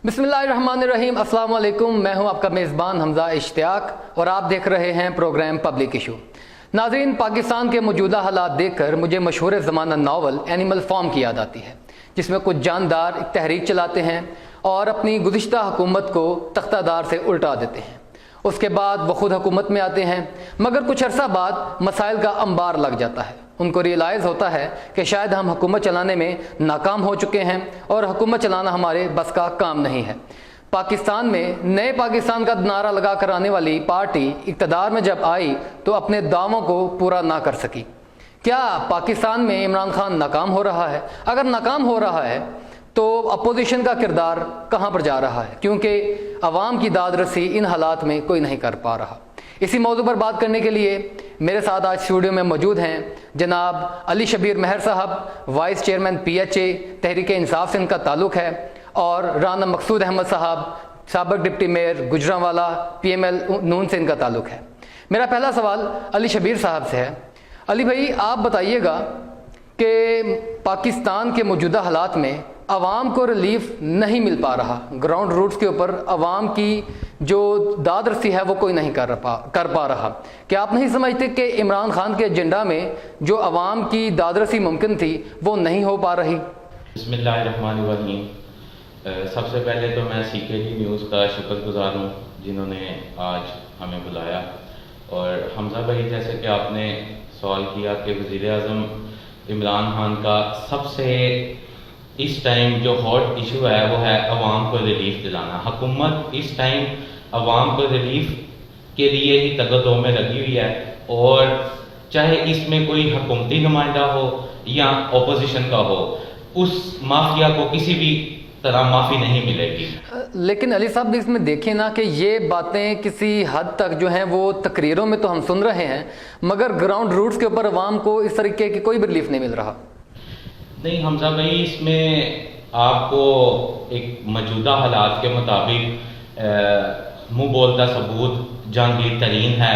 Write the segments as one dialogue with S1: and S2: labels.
S1: बिस्मिल्लाहिर्रहमानिर्रहीम, अस्सलाम वालेकुम। मैं हूं आपका मेज़बान हमजा इश्तियाक और आप देख रहे हैं प्रोग्राम पब्लिक इशू। नाज़रीन, पाकिस्तान के मौजूदा हालात देखकर मुझे मशहूर ज़माना नावल एनिमल फार्म की याद आती है, जिसमें कुछ जानदार एक तहरीक चलाते हैं और अपनी गुज़िश्ता हुकूमत को तख्तादार से उल्टा देते हैं। उसके बाद वो खुद हुकूमत में आते हैं, मगर कुछ अरसा बाद मसाइल का अंबार लग जाता है। उनको रियलाइज़ होता है कि शायद हम हुकूमत चलाने में नाकाम हो चुके हैं और हुकूमत चलाना हमारे बस का काम नहीं है। पाकिस्तान में नए पाकिस्तान का नारा लगा कर आने वाली पार्टी इक़्तिदार में जब आई तो अपने दावों को पूरा ना कर सकी। क्या पाकिस्तान में इमरान खान नाकाम हो रहा है? अगर नाकाम हो रहा है तो अपोजिशन का किरदार कहाँ पर जा रहा है? क्योंकि अवाम की दाद रसी इन हालात में कोई नहीं कर पा रहा। इसी मौजू पर बात करने के लिए मेरे साथ आज स्टूडियो में मौजूद हैं जनाब अली शबीर महर साहब, vice chairman PHA Tehreek Insaf से इनका ताल्लुक़ है, और राना मकसूद अहमद साहब, साबिक़ डिप्टी मेयर गुजरांवाला PML नून से इनका ताल्लुक़ है। मेरा पहला सवाल अली शबीर साहब से है। अली भाई, आप बताइएगा कि पाकिस्तान के मौजूदा हालात में आवाम को रिलीफ नहीं मिल पा रहा, ग्राउंड रूट्स के ऊपर आवाम की जो दाद रसी है वो कोई नहीं कर पा रहा। क्या आप नहीं समझते कि इमरान खान के एजेंडा में जो आवाम की दाद रसी मुमकिन थी वो नहीं हो पा रही?
S2: बिस्मिल्लाहिर्रहमानिर्रहीम। सबसे पहले तो मैं CKD न्यूज़ का शुक्रगुजार हूँ जिन्होंने आज हमें बुलाया। और हमजा भाई, जैसे कि आपने सवाल किया कि वज़ीर-ए-आज़म इमरान खान का सबसे इस टाइम जो हॉट इशू है वो है अवाम को रिलीफ दिलाना। हुकूमत इस टाइम अवाम को रिलीफ के लिए ही तगदो में लगी हुई है, और चाहे इसमें कोई हुकूमती नुमाइंदा हो या अपोजिशन का हो, उस माफिया को किसी भी तरह माफ़ी नहीं मिलेगी।
S1: लेकिन अली साहब, इसमें देखें ना कि ये बातें किसी हद तक जो हैं वो तकरीरों में तो हम सुन रहे हैं, मगर ग्राउंड रूट्स के ऊपर अवाम को इस तरीके की कोई भी रिलीफ नहीं मिल रहा।
S2: नहीं हमजा भाई, इसमें आपको एक मौजूदा हालात के मुताबिक मुँह बोलता सबूत जहांगीर तरीन है,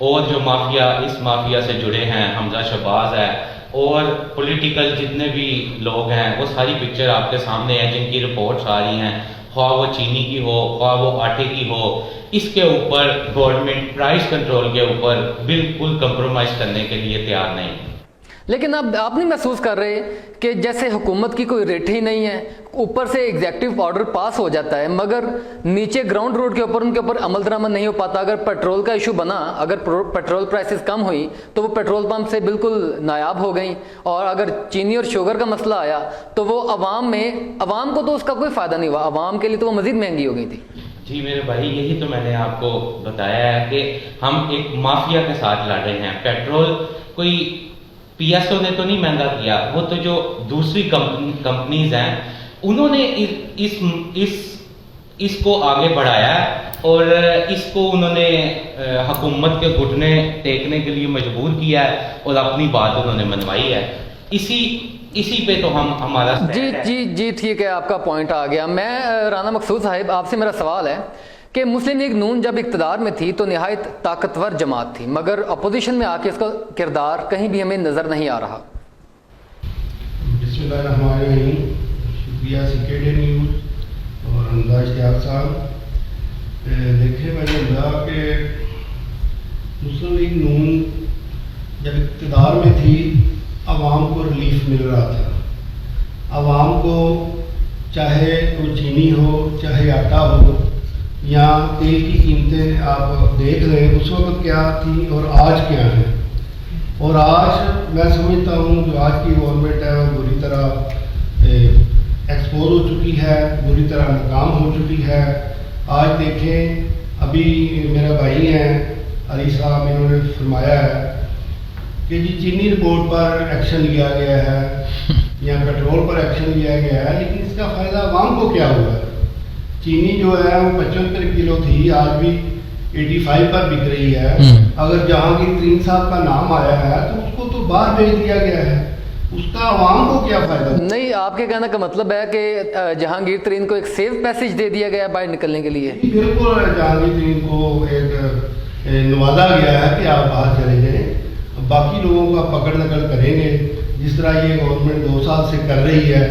S2: और जो माफिया इस माफिया से जुड़े हैं, हमजा शहबाज है, और पॉलिटिकल जितने भी लोग हैं वो सारी पिक्चर आपके सामने है जिनकी रिपोर्ट्स आ रही हैं, ख्वाह वो चीनी की हो ख्वाह वो आटे की हो। इसके ऊपर गवर्नमेंट प्राइस कंट्रोल के ऊपर बिल्कुल कंप्रोमाइज़ करने के लिए तैयार नहीं।
S1: लेकिन अब आप नहीं महसूस कर रहे कि जैसे हुकूमत की कोई रेट ही नहीं है, ऊपर से एग्जेक्टिव ऑर्डर पास हो जाता है मगर नीचे ग्राउंड रोड के ऊपर उनके ऊपर अमल दरामद नहीं हो पाता? अगर पेट्रोल का इशू बना, अगर पेट्रोल प्राइसेस कम हुई तो वो पेट्रोल पंप से बिल्कुल नायाब हो गई, और अगर चीनी और शुगर का मसला आया तो वो अवाम को तो उसका कोई फ़ायदा नहीं हुआ, अवाम के लिए तो वो मज़ीद महंगी हो गई थी।
S2: जी मेरे भाई, यही तो मैंने आपको बताया है कि हम एक माफिया के साथ लड़ रहे हैं। पेट्रोल कोई PSO ने तो नहीं महंगा किया, वो तो जो दूसरी कंपनीज हैं उन्होंने इसको आगे बढ़ाया और इसको उन्होंने हुकूमत के घुटने टेकने के लिए मजबूर किया है और अपनी बात उन्होंने मनवाई है। इसी पे तो हमारा
S1: जी ठीक है, आपका पॉइंट आ गया। मैं राना मकसूद साहिब, आपसे मेरा सवाल है कि मुस्लिम लीग नून जब इक़्तिदार में थी तो निहायत ताकतवर जमात थी, मगर अपोजिशन में आके इसका किरदार कहीं भी हमें नज़र नहीं आ रहा।
S3: बिस्मिल्लाहिर्रहमानिर्रहीम। शुक्रिया CKD न्यूज़ और हमजा इश्तियाक साहब। देखिए, मैंने कहा कि मुस्लिम लीग नून जब इक़्तिदार में थी आवाम को रिलीफ मिल रहा था। आवाम को चाहे वो चीनी हो, चाहे आटा हो, या तेल की कीमतें आप देख रहे हैं उस वक्त क्या थी और आज क्या है। और आज मैं समझता हूँ जो आज की गवर्नमेंट है वो बुरी तरह एक्सपोज हो चुकी है, बुरी तरह नाकाम हो चुकी है। आज देखें, अभी मेरा भाई हैं अली साहब, इन्होंने फरमाया है कि जी चीनी रिपोर्ट पर एक्शन लिया गया है या पेट्रोल पर एक्शन लिया गया है, लेकिन इसका फ़ायदा आवाम को क्या हुआ है? चीनी जो है वो 75 किलो थी, आज भी 85 पर बिक रही है। अगर जहांगीर तरीन साहब का नाम आया है तो उसको तो बाहर भेज दिया गया है, उसका आवाम को क्या फायदा? नहीं,
S1: आपके कहने का मतलब है कि जहांगीर तरीन को एक सेफ पैसेज दे दिया गया बाहर निकलने के लिए?
S3: बिल्कुल, जहांगीर तरीन को एक नवाजा गया है कि आप बाहर चले जाएं, बाकी लोगों का पकड़ नकल करेंगे जिस तरह ये गवर्नमेंट 2 साल से कर रही है।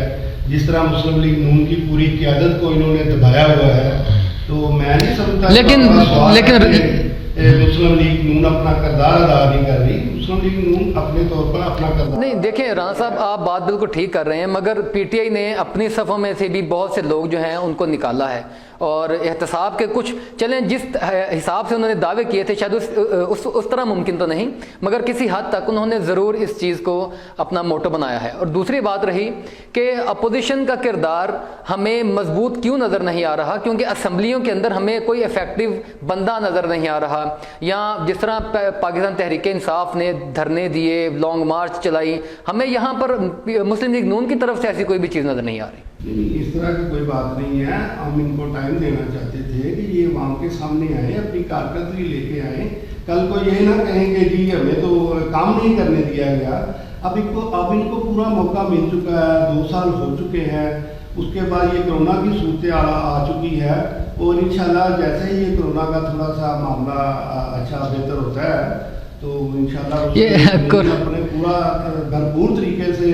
S3: जिस तरह मुस्लिम लीग नून की पूरी क़यादत को इन्होंने दबाया हुआ है, तो मैं नहीं समझता मुस्लिम लीग नून अपना किरदार अदा नहीं कर रही। मुस्लिम लीग नून अपने तौर पर अपना किरदार
S1: नहीं, देखिए राना साहब, आप बात बिल्कुल ठीक कर रहे हैं, मगर पीटीआई ने अपनी सफ़ों में से भी बहुत से लोग जो हैं उनको निकाला है, और एहतसाब के कुछ चलें जिस हिसाब से उन्होंने दावे किए थे शायद उस तरह मुमकिन तो नहीं, मगर किसी हद तक उन्होंने ज़रूर इस चीज़ को अपना मोटो बनाया है। और दूसरी बात रही कि अपोजिशन का किरदार हमें मजबूत क्यों नज़र नहीं आ रहा, क्योंकि असम्बलियों के अंदर हमें कोई इफेक्टिव बंदा नज़र नहीं आ रहा, या जिस तरह पाकिस्तान तहरीक इंसाफ ने धरने दिए, लॉन्ग मार्च चलाई, हमें यहाँ पर मुस्लिम लीग नून की तरफ से ऐसी कोई भी चीज़ नज़र नहीं आ रही।
S3: इस तरह की कोई बात नहीं है। हम इनको टाइम देना चाहते थे कि ये अवाम के सामने आए, अपनी कारकर्दगी लेके आए, कल को ये ना कहेंगे जी हमें तो काम नहीं करने दिया गया। अब इनको पूरा मौका मिल चुका है, 2 साल हो चुके हैं, उसके बाद ये कोरोना की सूरत आ चुकी है, और इंशाल्लाह जैसे ही ये कोरोना का थोड़ा सा मामला अच्छा बेहतर होता है तो इंशाल्लाह ये अपने पूरा भरपूर तरीके से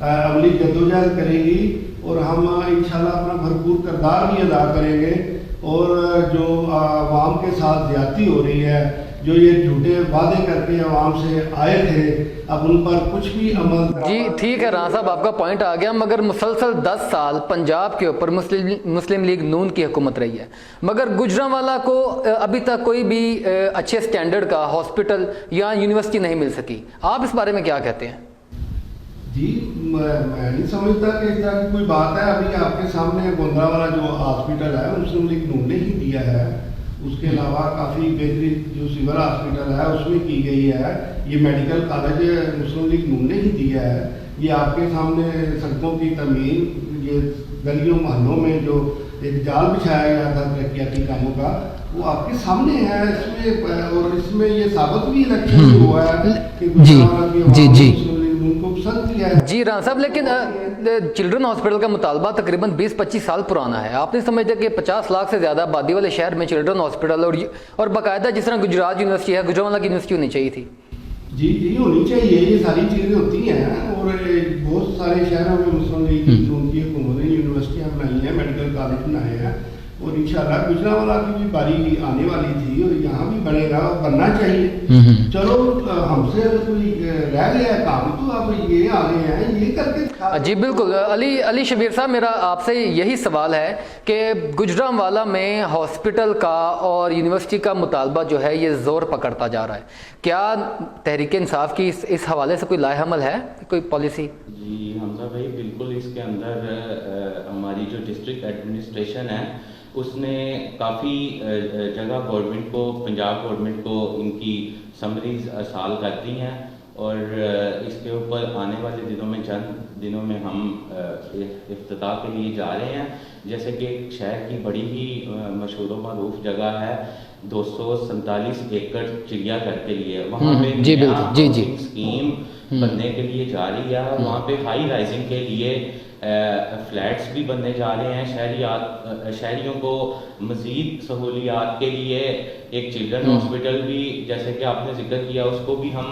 S3: अमली जद्दोजहद करेगी, और हम इंशाल्लाह अपना भरपूर किरदार भी अदा करेंगे। और जो आवाम के साथ ज्यादती हो रही है, जो ये झूठे वादे करके आवाम से आए थे, अब उन पर कुछ भी अमल।
S1: जी ठीक है राना साहब, आपका पॉइंट आ गया, मगर मुसलसल 10 साल पंजाब के ऊपर मुस्लिम लीग नून की हुकूमत रही है, मगर गुजरांवाला को अभी तक कोई भी अच्छे स्टैंडर्ड का हॉस्पिटल या यूनिवर्सिटी नहीं मिल सकी। आप इस बारे में क्या कहते हैं?
S3: जी मैं नहीं समझता कि इस तरह की कोई बात है। अभी आपके सामने गोंदरावाला जो हॉस्पिटल है मुस्लिम लीग नून ने ही दिया है, उसके अलावा काफ़ी बेहतरीन जो सिविल हॉस्पिटल है उसमें की गई है, ये मेडिकल कॉलेज मुस्लिम लीग नून ने ही दिया है। ये आपके सामने सड़कों की तमीर, ये गलियों मोहल्लों में जो एक जाल बिछाया गया था तरक्याती कामों का, वो आपके सामने है इसमें, और इसमें ये साबित भी इलेक्शन हुआ है कि
S1: जी राना साहब, लेकिन चिल्ड्रन हॉस्पिटल का मुतालबा तकरीबन 20-25 साल पुराना है। आप नहीं समझते कि 50 लाख से ज़्यादा आबादी वाले शहर में चिल्ड्रन हॉस्पिटल और बाकायदा जिस तरह गुजरात यूनिवर्सिटी है, गुजरांवाला की यूनिवर्सिटी होनी चाहिए थी?
S3: जी होनी चाहिए, ये सारी चीज़ें होती हैं, और बहुत सारे शहरों में मुस्लिम लीग उनकी हुकूमत ने यूनिवर्सिटियाँ बनाई हैं, मेडिकल कॉलेज बनाए हैं, और इंशाल्लाह गुजरांवाला की भी बारी आने वाली थी, और यहाँ भी बनेगा, बनना चाहिए। चलो हमसे अगर कोई रह गया है काम तो अब ये आ गए हैं, ये करके।
S1: जी बिल्कुल, अली शबीर साहब, मेरा आपसे यही सवाल है कि गुजरांवाला में हॉस्पिटल का और यूनिवर्सिटी का मुतालबा जो है ये ज़ोर पकड़ता जा रहा है, क्या तहरीक इंसाफ की इस हवाले से कोई लाएहमल है, कोई पॉलिसी?
S2: जी हमजा भाई, बिल्कुल इसके अंदर हमारी जो डिस्ट्रिक्ट एडमिनिस्ट्रेशन है उसने काफ़ी जगह गवर्नमेंट को, पंजाब गवर्नमेंट को इनकी समरीज अरसाल कर दी हैं, और इसके ऊपर आने वाले दिनों में चंद दिनों में हम इफ्तिताह के लिए जा रहे हैं। जैसे कि एक शहर की बड़ी ही मशहूर व मरूफ जगह है 247 एकड़ चिड़ियाघर के लिए, वहाँ पे
S1: जी
S2: स्कीम बनने के लिए जा रही है। वहाँ पे हाई राइजिंग के लिए फ्लैट्स भी बनने जा रहे हैं। शहरियों को मज़ीद सहूलियात के लिए एक चिल्ड्रन हॉस्पिटल भी, जैसे कि आपने जिक्र किया, उसको भी हम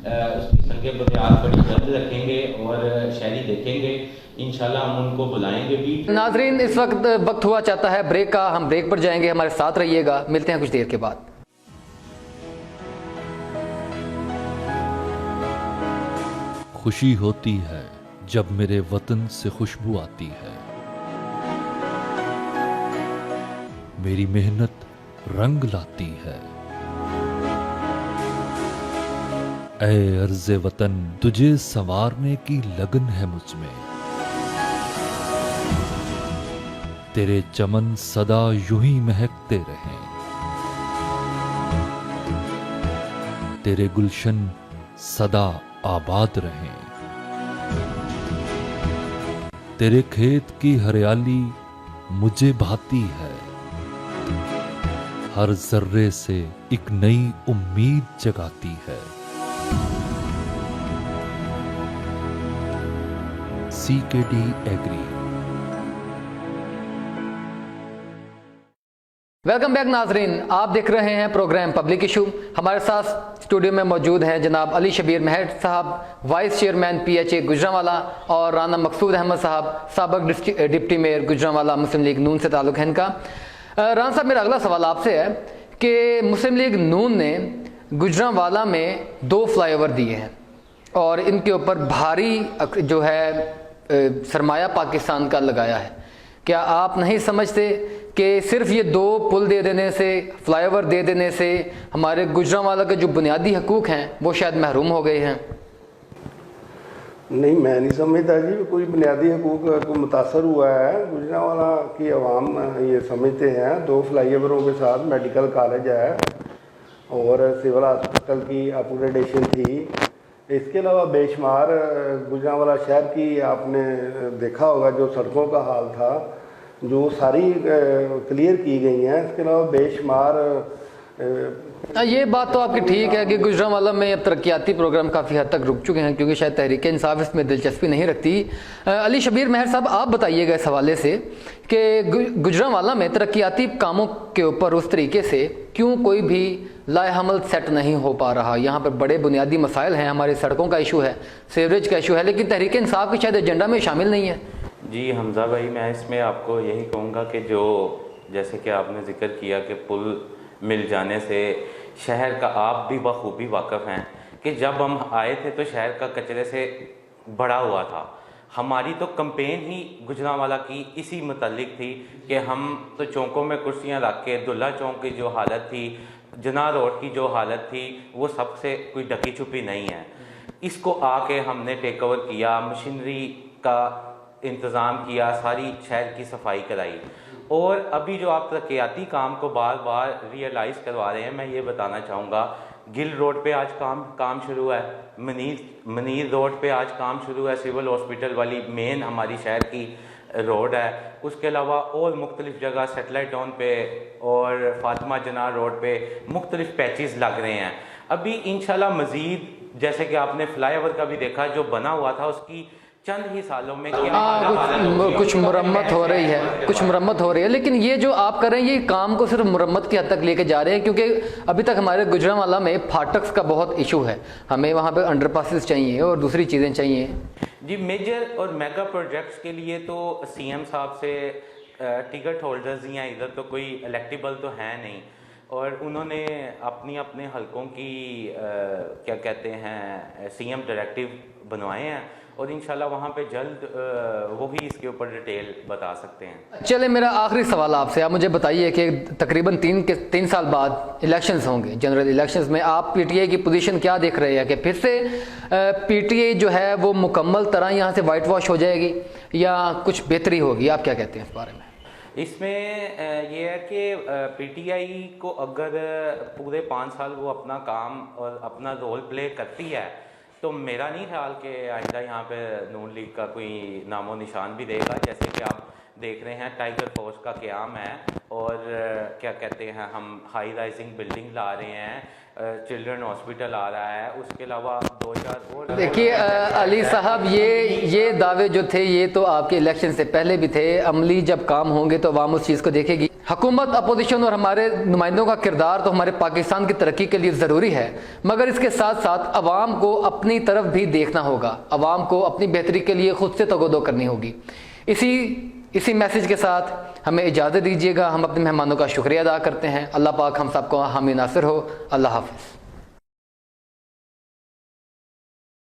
S2: उसकी संख्या बुनियाद बड़ी जल्द रखेंगे और शहरी देखेंगे, इंशाल्लाह हम उनको बुलाएंगे भी।
S1: नाजरीन, इस वक्त हुआ चाहता है ब्रेक का, हम ब्रेक पर जाएंगे, हमारे साथ रहिएगा, मिलते हैं कुछ देर के बाद।
S4: खुशी होती है जब मेरे वतन से खुशबू आती है, मेरी मेहनत रंग लाती है। ऐ अर्ज़े वतन, तुझे संवारने की लगन है मुझमें, तेरे चमन सदा यूं ही महकते रहें, तेरे गुलशन सदा आबाद रहें, तेरे खेत की हरियाली मुझे भाती है, हर जर्रे से एक नई उम्मीद जगाती है। CKD agree.
S1: वेलकम बैक नाजरीन, आप देख रहे हैं प्रोग्राम पब्लिक इशू। हमारे साथ स्टूडियो में मौजूद हैं जनाब अली शबीर महर साहब, वाइस चेयरमैन PHA गुजरांवाला, और राना मकसूद अहमद साहब, साबिक डिप्टी मेयर गुजरांवाला, मुस्लिम लीग नून से ताल्लुक़ है इनका। राना साहब, मेरा अगला सवाल आपसे है कि मुस्लिम लीग नून ने गुजरांवाला में 2 फ्लाईओवर दिए हैं और इनके ऊपर भारी जो है सरमाया पाकिस्तान का लगाया है। क्या आप नहीं समझते कि सिर्फ ये 2 पुल दे देने से, फ्लाईओवर दे देने से हमारे गुजरांवाला के जो बुनियादी हकूक़ हैं वो शायद महरूम हो गए हैं?
S3: नहीं, मैं नहीं समझता जी कोई बुनियादी हकूक़ को मुतासर हुआ है। गुजरांवाला की आवाम ये समझते हैं 2 फ्लाईओवरों के साथ मेडिकल कॉलेज है और सिविल हॉस्पिटल की अपग्रेडेशन थी। इसके अलावा बेशुमार गुजरांवाला शहर की आपने देखा होगा जो सड़कों का हाल था, जो सारी क्लियर की गई हैं। इसके अलावा बेशुमार
S1: ये बात तो आपकी ठीक है कि गुजरांवाला में अब तरक्याती प्रोग्राम काफ़ी हद तक रुक चुके हैं क्योंकि शायद तहरीक इंसाफ इसमें दिलचस्पी नहीं रखती। अली शबीर महर साहब, आप बताइएगा इस हवाले से कि गुजरांवाला में तरक्याती कामों के ऊपर उस तरीके से क्यों कोई भी लाएहमल सेट नहीं हो पा रहा? यहाँ पर बड़े बुनियादी मसाइल हैं, हमारी सड़कों का इशू है, सीवरेज का इशू है, लेकिन तहरीक इंसाफ की शायद एजेंडा में शामिल नहीं है।
S2: जी हमजा भाई, मैं इसमें आपको यही कहूँगा कि जो जैसे कि आपने जिक्र किया कि पुल मिल जाने से शहर का आप भी बखूबी वाकिफ़ हैं कि जब हम आए थे तो शहर का कचरे से भरा हुआ था। हमारी तो कंपेन ही गुजरांवाला की इसी मुतल्लिक थी कि हम तो चौकों में कुर्सियां रख के, दुल्ला चौक की जो हालत थी, जना रोड की जो हालत थी, वो सबसे कोई ढकी छुपी नहीं है। इसको आके हमने टेक ओवर किया, मशीनरी का इंतज़ाम किया, सारी शहर की सफाई कराई। और अभी जो आप तरक्याती काम को बार बार रियलाइज़ करवा रहे हैं, मैं ये बताना चाहूँगा, गिल रोड पे आज काम शुरू है, मनीर रोड पे आज काम शुरू है, सिविल हॉस्पिटल वाली मेन हमारी शहर की रोड है। उसके अलावा और मुख्तलिफ जगह सेटेलाइट टाउन पे और फातिमा जना रोड पे मुख्तलिफ पैचेस लग रहे हैं। अभी इंशाल्लाह मज़ीद, जैसे कि आपने फ्लाईओवर का भी देखा जो बना हुआ था, उसकी चंद ही सालों में
S1: कुछ मुरम्मत हो रही है, लेकिन ये जो आप कर रहे हैं ये काम को सिर्फ मुरम्मत की हद तक लेके जा रहे हैं क्योंकि अभी तक हमारे गुजरांवाला में फाटक्स का बहुत इशू है, हमें वहाँ पे अंडरपासेस चाहिए और दूसरी चीज़ें चाहिए।
S2: जी, मेजर और मेगा प्रोजेक्ट्स के लिए तो CM साहब से टिकट होल्डर्स ही हैं, इधर तो कोई इलेक्टिबल तो है नहीं, और उन्होंने अपने हलकों की क्या कहते हैं CM डायरेक्टिव बनवाए हैं और इंशाल्लाह वहाँ पे जल्द वो भी इसके ऊपर डिटेल बता सकते हैं।
S1: चले, मेरा आखिरी सवाल आपसे, आप मुझे बताइए कि तकरीबन 3 साल बाद इलेक्शंस होंगे, जनरल इलेक्शंस में आप PTA की पोजीशन क्या देख रहे हैं कि फिर से PTA जो है वो मुकम्मल तरह यहाँ से वाइट वॉश हो जाएगी या कुछ बेहतरी होगी? आप क्या कहते हैं इस बारे में?
S2: इसमें ये है कि PTI को अगर पूरे 5 साल वो अपना काम और अपना रोल प्ले करती है तो मेरा नहीं ख्याल कि आइंदा यहाँ पे नून लीग का कोई नामो निशान भी देगा। जैसे कि आप देख रहे हैं टाइगर फोर्स का क़याम है और क्या कहते हैं हम हाई राइजिंग बिल्डिंग ला रहे हैं, चिल्ड्रन हॉस्पिटल आ रहा है, उसके अलावा 2-4 और। देखिए
S1: अली साहब, ये दावे जो थे ये तो आपके इलेक्शन से पहले भी थे, अमली जब काम होंगे तो अवाम उस चीज़ को देखेगी। हुकूमत, अपोजिशन और हमारे नुमाइंदों का किरदार तो हमारे पाकिस्तान की तरक्की के लिए ज़रूरी है, मगर इसके साथ साथ अवाम को अपनी तरफ भी देखना होगा, अवाम को अपनी बेहतरी के लिए खुद से तगोदो करनी होगी। इसी मैसेज के साथ हमें इजाज़त दीजिएगा। हम अपने मेहमानों का शुक्रिया अदा करते हैं। अल्लाह पाक हम सबको हामी नासिर हो। अल्लाह हाफ़िज़।